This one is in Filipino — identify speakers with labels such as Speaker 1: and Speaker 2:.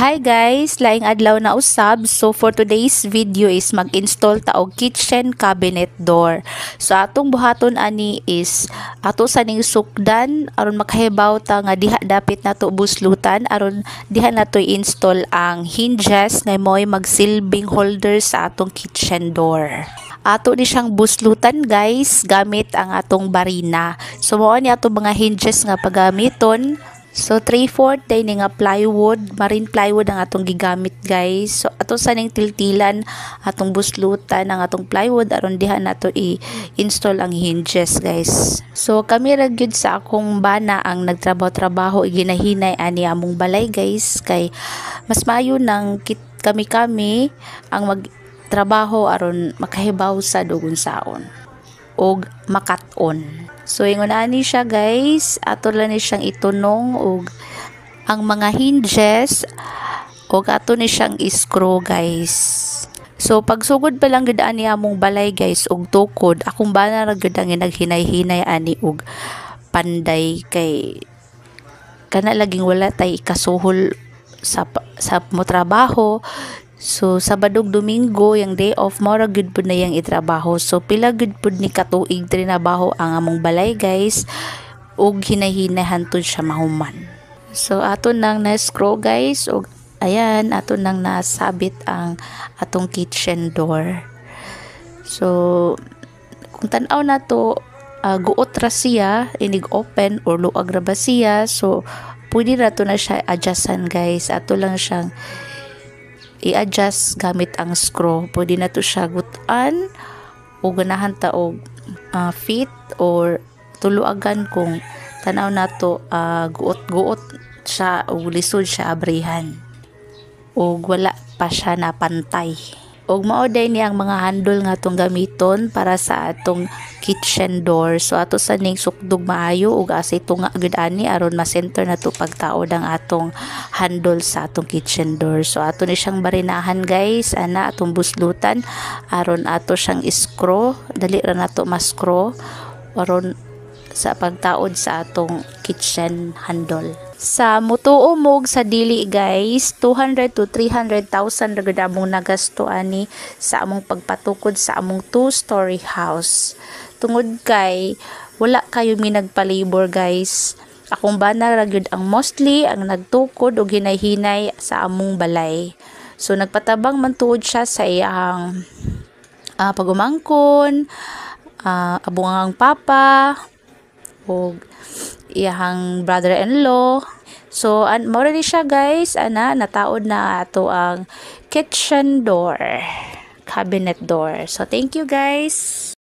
Speaker 1: Hi guys, laing adlaw na usab. So for today's video is mag-install ta og kitchen cabinet door. So atong buhaton ani is ato sa ning sukdan aron makahibaw ta nga diha dapit nato buslutan aron diha nato i-install ang hinges nga mo'y magsilbing holder sa atong kitchen door. Ato ni siyang buslutan guys gamit ang atong barina. So mao ni ato mga hinges nga paggamiton. So 3/4 day ni nga plywood, marine plywood ang atong gigamit guys. So ato sa ning tiltilan atong buslutan ang atong plywood aron diha nato i-install ang hinges guys. So kami ra gyud sa akong bana ang nagtrabaho-trabaho iginahinay ani among balay guys kay mas maayo nang kami ang magtrabaho aron makahibaw sa dugon saon og makat-on. So ingon ani siya guys, ato lang ni siyang itunong og ang mga hinges og ato ni siyang screw guys. So pagsugod pa lang gid ani among balay guys og tukod, akong bana ra gid ang naghinay-hinay ani og panday kay kana laging wala tay ikasuhol sa mo trabaho. So Sabado Domingo yung day off mo ra gud pud na yang itrabaho. So pila gud pud ni katuig trinabaho ang among balay guys ug hinay-hinay hantud siya mahuman. So ato nang na-screw guys ug ayan ato nang nasabit ang atong kitchen door. So kung tan-aw nato guot ra siya inig open or luag ra ba siya, so pwede ra to na siya adjustan guys. Ato lang siyang i-adjust gamit ang screw. Pwede na to siya gutan o ganahan ta og fit or tuluagan kung tanaw na to guot-guot siya o lisod siya abrihan o wala pa siya na pantay. Og mao day ni ang mga handle nga atong gamiton para sa atong kitchen door. So ato sa ning sukdog maayo ug asa tunga gud ani aron ma-center na to pagtaod ang atong handle sa atong kitchen door. So ato ni siyang barinahan guys, ana atong buslutan aron ato siyang screw, dali ra nato ma-screw aron sa pagtaod sa atong kitchen handle. Sa mutuo mog sa dili guys, 200 to 300,000 ra gud among nagasto ani sa among pagpatukod sa among 2-story house. Tungod kay wala kayo mi nagpa-labor guys. Akong bana ra gyud ang mostly ang nagtukod og hinay-hinay sa among balay. So nagpatabang man tuod siya sa iyang pagumangkon, abungang papa o iyang brother-in-law. So mao ra siya guys, ana nataod na ato ang kitchen door, cabinet door. So thank you guys.